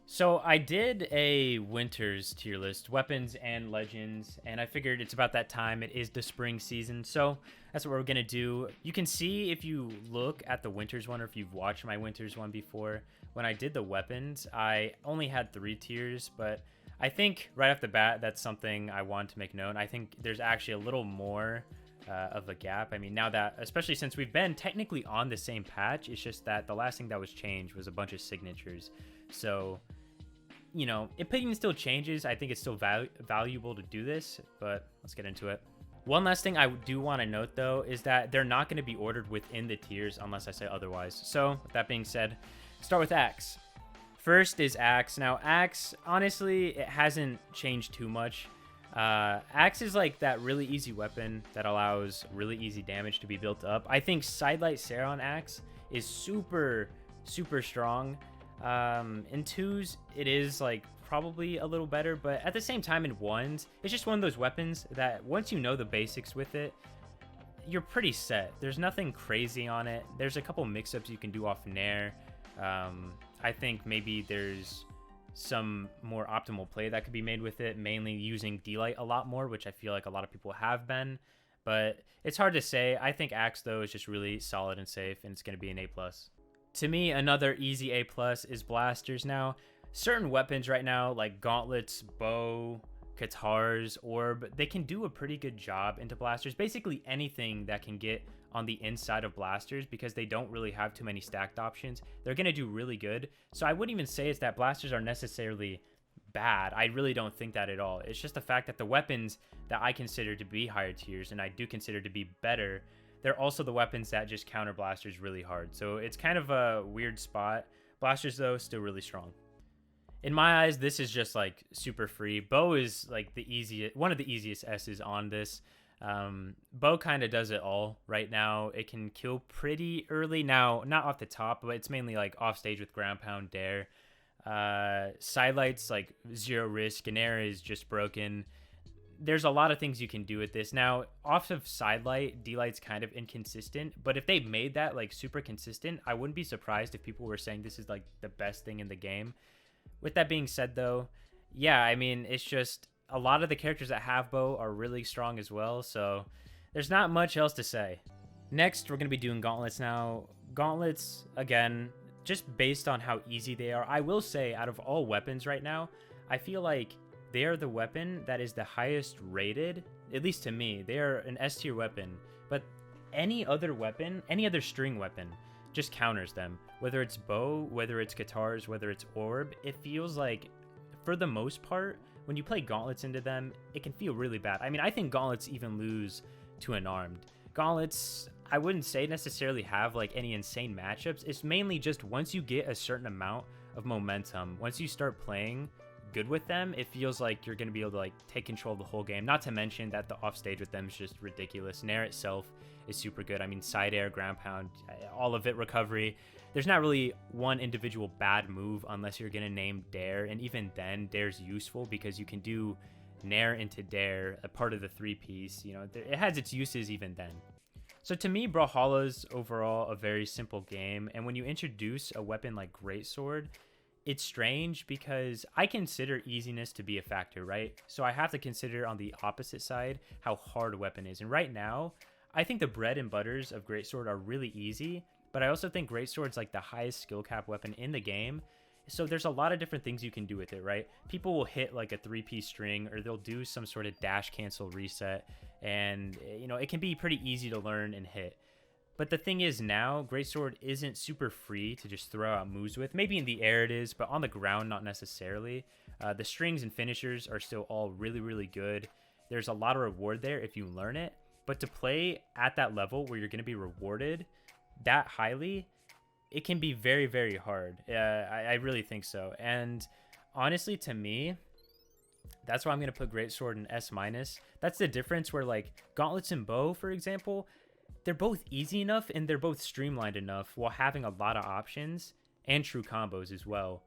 So I did a Winters tier list, weapons and legends, and I figured it's about that time. It is the spring season, so that's what we're gonna do. You can see if you look at the Winters one, or if you've watched my Winters one before. When I did the weapons, I only had 3 tiers, but I think right off the bat, that's something I want to make known. I think there's actually a little more of a gap. I mean, now that, especially since we've been technically on the same patch, it's just that the last thing that was changed was a bunch of signatures. So, opinion still changes. I think it's still valuable to do this, but let's get into it. One last thing I do want to note, though, is that they're not going to be ordered within the tiers unless I say otherwise. So, with that being said, start with Axe. First is Axe. Now, Axe, honestly, it hasn't changed too much. Axe is like that really easy weapon that allows really easy damage to be built up. I think Sidelight Sarah on Axe is super, super strong. In twos, it is like probably a little better, but at the same time in ones, it's just one of those weapons that once you know the basics with it, you're pretty set. There's nothing crazy on it. There's a couple mix-ups you can do off Nair. I think maybe there's some more optimal play that could be made with it, mainly using D-Light a lot more, which I feel like a lot of people have been, but it's hard to say. I think Axe, though, is just really solid and safe, and it's going to be an A+. To me, another easy A+ is Blasters. Now, certain weapons right now, like Gauntlets, Bow, Katars, Orb, they can do a pretty good job into Blasters. Basically anything that can get on the inside of Blasters, because they don't really have too many stacked options, they're going to do really good. So I wouldn't even say it's that Blasters are necessarily bad. I really don't think that at all. It's just the fact that the weapons that I consider to be higher tiers, and I do consider to be better, they're also the weapons that just counter Blasters really hard. So it's kind of a weird spot. Blasters, though, still really strong. In my eyes, this is just like super free. Bow is like the easiest, one of the easiest S's on this. Bow kind of does it all right now. It can kill pretty early. Now, not off the top, but it's mainly like off stage with ground pound, dare. Sidelights, like 0 risk. Nair is just broken. There's a lot of things you can do with this. Now, off of Sidelight, D-Light's kind of inconsistent, but if they made that like super consistent, I wouldn't be surprised if people were saying this is like the best thing in the game. With that being said, though, yeah, I mean, it's just a lot of the characters that have Bow are really strong as well, so there's not much else to say. Next, we're going to be doing Gauntlets now. Gauntlets, again, just based on how easy they are, I will say out of all weapons right now, I feel like they are the weapon that is the highest rated, at least to me. They are an S tier weapon, but any other weapon, any other string weapon, just counters them. Whether it's Bow, whether it's Katars, whether it's Orb, it feels like, for the most part, when you play Gauntlets into them, it can feel really bad. I mean, I think Gauntlets even lose to Unarmed. Gauntlets, I wouldn't say necessarily have like any insane matchups. It's mainly just once you get a certain amount of momentum, once you start playing good with them, it feels like you're going to be able to like take control of the whole game. Not to mention that the offstage with them is just ridiculous. Nair itself is super good. I mean, side air, ground pound, all of it, recovery. There's not really one individual bad move unless you're going to name Dare, and even then, Dare's useful because you can do Nair into Dare, a part of the 3-piece. It has its uses even then. So to me, Brawlhalla's overall a very simple game, and when you introduce a weapon like Greatsword, it's strange because I consider easiness to be a factor, right? So I have to consider on the opposite side how hard a weapon is. And right now, I think the bread and butters of Greatsword are really easy, but I also think Greatsword's like the highest skill cap weapon in the game. So there's a lot of different things you can do with it, right? People will hit like a 3-piece string, or they'll do some sort of dash cancel reset, and it can be pretty easy to learn and hit. But the thing is now, Greatsword isn't super free to just throw out moves with. Maybe in the air it is, but on the ground, not necessarily. The strings and finishers are still all really, really good. There's a lot of reward there if you learn it. But to play at that level where you're going to be rewarded that highly, it can be very, very hard. I really think so. And honestly, to me, that's why I'm going to put Greatsword in S-. That's the difference where like Gauntlets and Bow, for example, they're both easy enough and they're both streamlined enough while having a lot of options and true combos as well.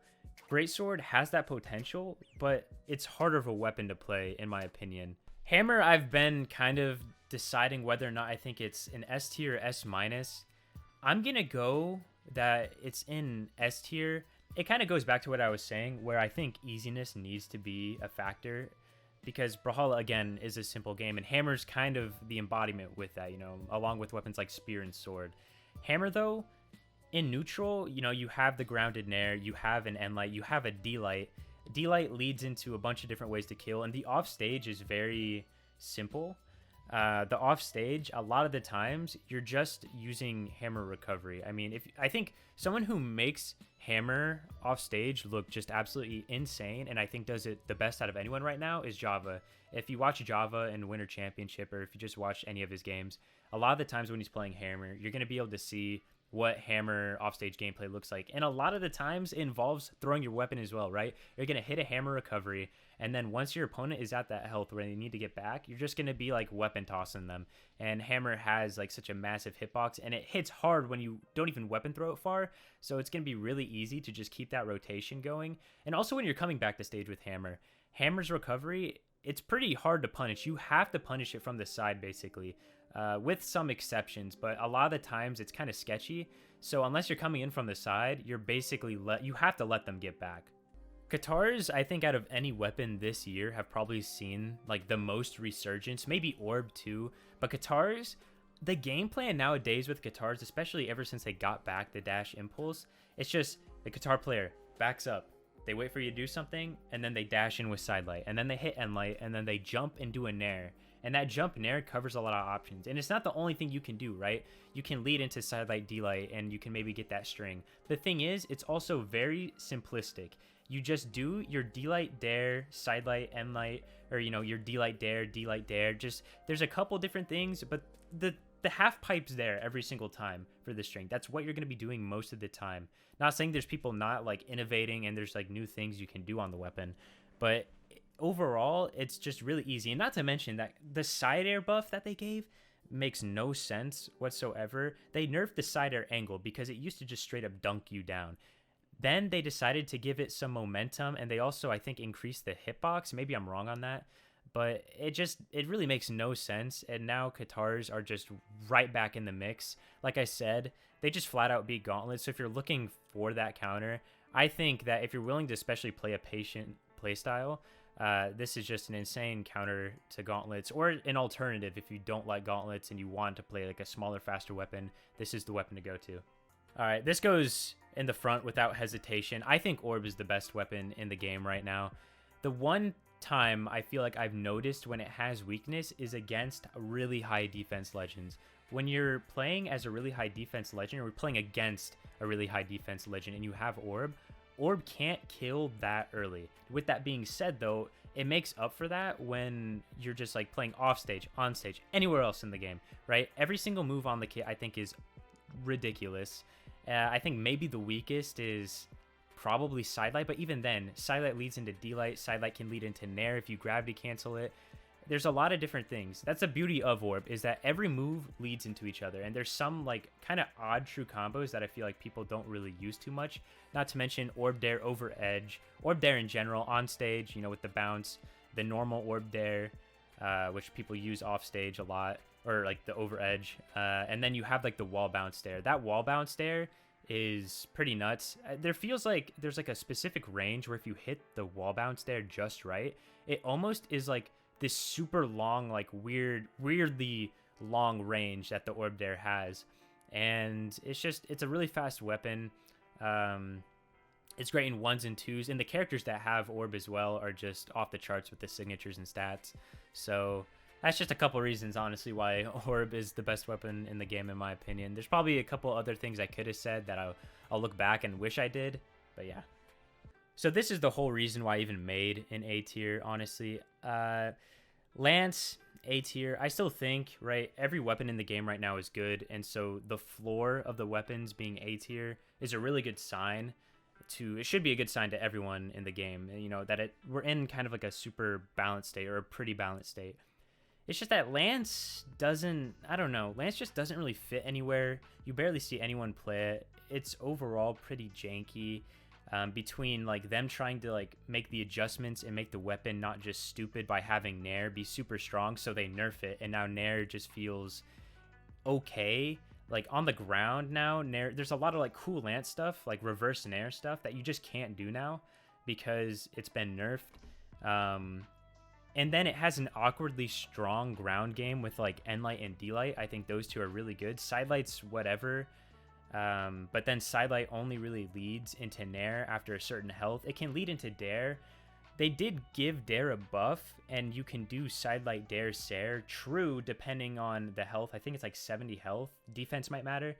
Greatsword has that potential, but it's harder of a weapon to play, in my opinion. Hammer, I've been kind of deciding whether or not I think it's an S tier or S-. I'm going to go that it's in S tier, it kind of goes back to what I was saying, where I think easiness needs to be a factor, because Brawlhalla, again, is a simple game, and Hammer's kind of the embodiment with that, along with weapons like Spear and Sword. Hammer, though, in neutral, you have the grounded Nair, you have an N-Light, you have a D-Light. D-Light leads into a bunch of different ways to kill, and the off-stage is very simple. The off-stage, a lot of the times, you're just using Hammer recovery. I mean, I think someone who makes Hammer off-stage look just absolutely insane, and I think does it the best out of anyone right now, is Java. If you watch Java in Winter Championship, or if you just watch any of his games, a lot of the times when he's playing Hammer, you're going to be able to see what Hammer offstage gameplay looks like. And a lot of the times it involves throwing your weapon as well, right? You're going to hit a Hammer recovery, and then once your opponent is at that health where they need to get back, you're just going to be like weapon tossing them. And Hammer has like such a massive hitbox, and it hits hard when you don't even weapon throw it far, so it's going to be really easy to just keep that rotation going. And also when you're coming back to stage with Hammer's recovery, it's pretty hard to punish. You have to punish it from the side, basically. With some exceptions, but a lot of the times it's kind of sketchy. So unless you're coming in from the side, you're basically you have to let them get back. Katars, I think out of any weapon this year, have probably seen like the most resurgence, maybe Orb too. But Katars, the game plan nowadays with Katars, especially ever since they got back the dash impulse, it's just the Katar player backs up. They wait for you to do something, and then they dash in with sidelight, and then they hit N-Light, and then they jump and do a Nair. And that jump Nair covers a lot of options. And it's not the only thing you can do, right? You can lead into sidelight, D-Light, and you can maybe get that string. The thing is, it's also very simplistic. You just do your D-Light, Dare, sidelight, N-Light, or, your D-Light, Dare, D-Light, Dare. Just, there's a couple different things, but the half pipe's there every single time for the string. That's what you're going to be doing most of the time. Not saying there's people not, like, innovating and there's, like, new things you can do on the weapon, but overall, it's just really easy. And not to mention that the side air buff that they gave makes no sense whatsoever. They nerfed the side air angle because it used to just straight up dunk you down. Then they decided to give it some momentum, and they also, I think, increased the hitbox. Maybe I'm wrong on that, but it really makes no sense. And now Katars are just right back in the mix. Like I said, they just flat out beat Gauntlets. So if you're looking for that counter, I think that if you're willing to especially play a patient playstyle, this is just an insane counter to Gauntlets, or an alternative if you don't like Gauntlets and you want to play like a smaller, faster weapon. This is the weapon to go to. All right, this goes in the front without hesitation. I think Orb is the best weapon in the game right now. The one time I feel like I've noticed when it has weakness is against really high defense legends. When you're playing as a really high defense legend, or you're playing against a really high defense legend and you have Orb can't kill that early. With that being said, though, it makes up for that when you're just like playing off stage, on stage, anywhere else in the game, right? Every single move on the kit I think is ridiculous. I think maybe the weakest is probably sidelight, but even then, sidelight leads into D-Light, sidelight can lead into Nair if you gravity cancel it. There's a lot of different things. That's the beauty of Orb, is that every move leads into each other, and there's some like kind of odd true combos that I feel like people don't really use too much. Not to mention Orb Dare over Edge, Orb Dare in general on stage, with the bounce, the normal Orb Dare, which people use off stage a lot, or like the over Edge, and then you have like the wall bounce Dare. That wall bounce Dare is pretty nuts. There feels like there's like a specific range where if you hit the wall bounce Dare just right, it almost is like this super long, like weirdly long range that the Orb Dare has. And it's a really fast weapon. It's great in 1s and 2s, and the characters that have Orb as well are just off the charts with the signatures and stats. So that's just a couple reasons, honestly, why Orb is the best weapon in the game, in my opinion. There's probably a couple other things I could have said that I'll look back and wish I did, but yeah. So this is the whole reason why I even made an A tier, honestly. Lance, A tier. I still think, right, every weapon in the game right now is good, and so the floor of the weapons being A tier is a really good sign. It should be a good sign to everyone in the game, that we're in kind of like a super balanced state, or a pretty balanced state. It's just that Lance just doesn't really fit anywhere. You barely see anyone play it. It's overall pretty janky. Between like them trying to like make the adjustments and make the weapon not just stupid by having Nair be super strong, so they nerf it, and now Nair just feels okay. Like on the ground now, there's a lot of like cool lance stuff, like reverse nair stuff that you just can't do now because it's been nerfed. And then it has an awkwardly strong ground game with like N-Light and D-Light. I think those two are really good. Sidelight's whatever. But then Sidelight only really leads into Nair after a certain health. It can lead into Dare. They did give Dare a buff, and you can do Sidelight, Dare, Sair. True, depending on the health. I think it's like 70 health. Defense might matter.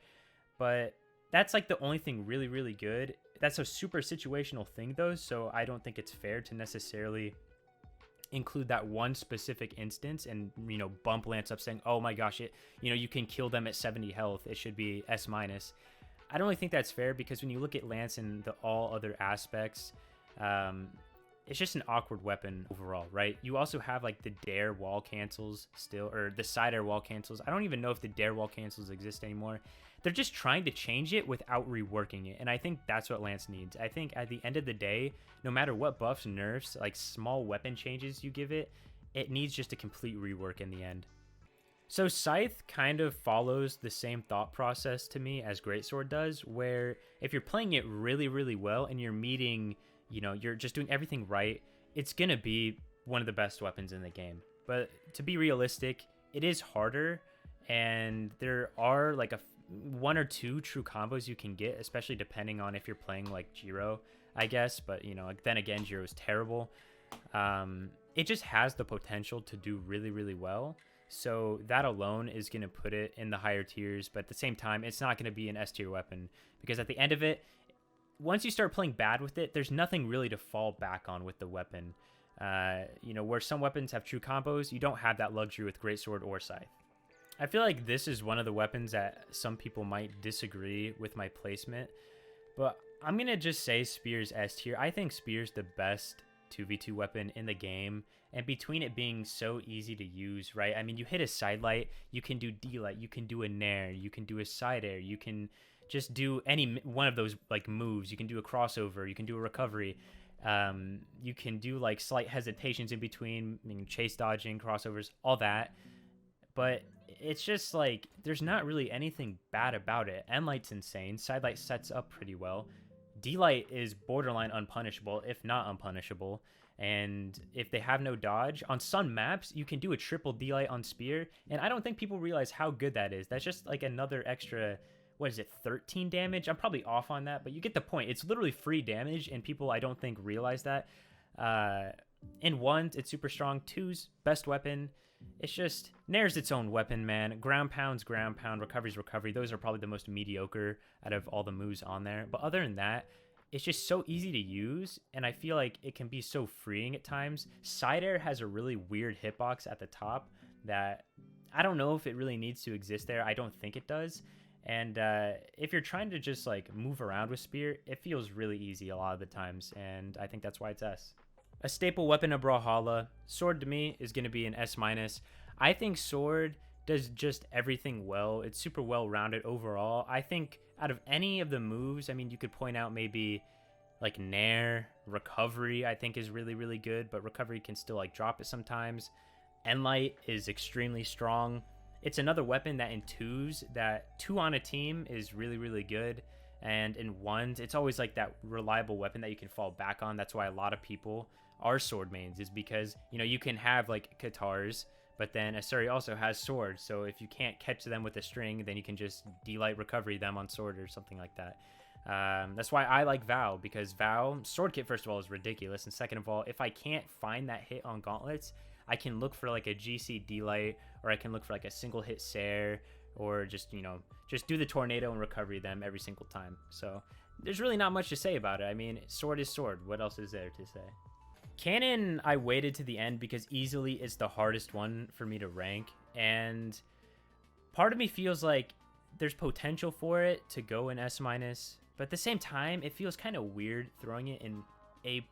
But that's like the only thing really, really good. That's a super situational thing, though, so I don't think it's fair to necessarily include that one specific instance and, you know, bump Lance up saying, oh my gosh, you can kill them at 70 health. It should be S-. I don't really think that's fair because when you look at Lance and the all other aspects, it's just an awkward weapon overall, right? You also have like the Dare wall cancels still, or the side air wall cancels. I don't even know if the Dare wall cancels exist anymore. They're just trying to change it without reworking it, and I think that's what Lance needs. I think at the end of the day, no matter what buffs, nerfs, like small weapon changes you give it, it needs just a complete rework in the end. So Scythe kind of follows the same thought process to me as Greatsword does, where if you're playing it really, really well and you're meeting, you're just doing everything right, it's going to be one of the best weapons in the game. But to be realistic, it is harder, and there are like one or two true combos you can get, especially depending on if you're playing like Jiro, I guess. But, then again, Jiro is terrible. It just has the potential to do really, really well. So that alone is going to put it in the higher tiers. But at the same time, it's not going to be an S tier weapon because at the end of it, once you start playing bad with it, there's nothing really to fall back on with the weapon. Where some weapons have true combos, you don't have that luxury with Greatsword or Scythe. I feel like this is one of the weapons that some people might disagree with my placement, but I'm going to just say Spear's S tier. I think Spear's the best 2v2 weapon in the game, and between it being so easy to use, right? I mean, you hit a Sidelight, you can do D-Light, you can do a Nair, you can do a Side Air, you can just do any one of those like moves, you can do a crossover, you can do a recovery, you can do like slight hesitations in between, chase dodging, crossovers, all that, but it's just like there's not really anything bad about it. N-Light's insane. Sidelight sets up pretty well. D-Light is borderline unpunishable, if not unpunishable. And if they have no dodge, on some maps, you can do a triple D-Light on Spear. And I don't think people realize how good that is. That's just like another extra, 13 damage? I'm probably off on that, but you get the point. It's literally free damage, and people, I don't think, realize that. In 1, it's super strong. 2's best weapon. It's just, Nair's its own weapon, man. Ground pound's ground pound, recovery's recovery. Those are probably the most mediocre out of all the moves on there. But other than that, it's just so easy to use, and I feel like it can be so freeing at times. Side Air has a really weird hitbox at the top that I don't know if it really needs to exist there. I don't think it does. And if you're trying to just like move around with Spear, it feels really easy a lot of the times, and I think that's why it's S. A staple weapon of Brawlhalla, Sword to me is going to be an S-. I think Sword does just everything well. It's super well-rounded overall. I think out of any of the moves, you could point out maybe like Nair, Recovery I think is really, really good, but Recovery can still like drop it sometimes. N-Light is extremely strong. It's another weapon that in 2s, that 2 on a team is really, really good. And in 1s, it's always like that reliable weapon that you can fall back on. That's why a lot of people are sword mains, is because, you can have like Katars, but then Asuri also has sword. So if you can't catch them with a string, then you can just D-Light recovery them on sword or something like that. That's why I like Vow, because Vow, sword kit, first of all, is ridiculous. And second of all, if I can't find that hit on Gauntlets, I can look for like a GC D-Light, or I can look for like a single hit Sair, or just, just do the tornado and recovery them every single time. So there's really not much to say about it. Sword is sword. What else is there to say? Cannon, I waited to the end because easily it's the hardest one for me to rank. And part of me feels like there's potential for it to go in S-. But at the same time, it feels kind of weird throwing it in A+.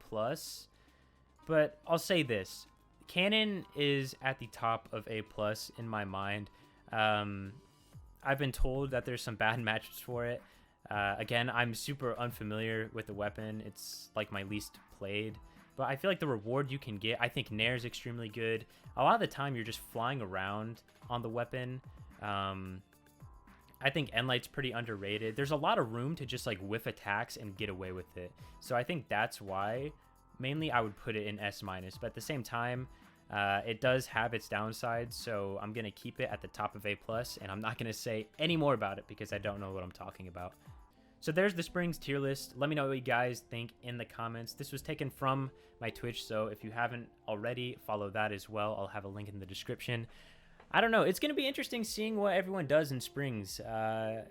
But I'll say this. Cannon is at the top of A+ in my mind. I've been told that there's some bad matches for it. Again, I'm super unfamiliar with the weapon. It's like my least played. But I feel like the reward you can get, I think Nair is extremely good. A lot of the time, you're just flying around on the weapon. I I think Enlight's pretty underrated. There's a lot of room to just like whiff attacks and get away with it. So I think that's why mainly I would put it in S-. But at the same time, it does have its downsides, so I'm going to keep it at the top of A+, and I'm not going to say any more about it because I don't know what I'm talking about. So there's the Springs tier list. Let me know what you guys think in the comments. This was taken from my Twitch, so if you haven't already, follow that as well. I'll have a link in the description. I don't know. It's going to be interesting seeing what everyone does in Springs.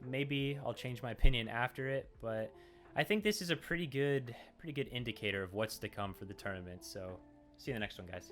Maybe I'll change my opinion after it, but I think this is a pretty good indicator of what's to come for the tournament. So see you in the next one, guys.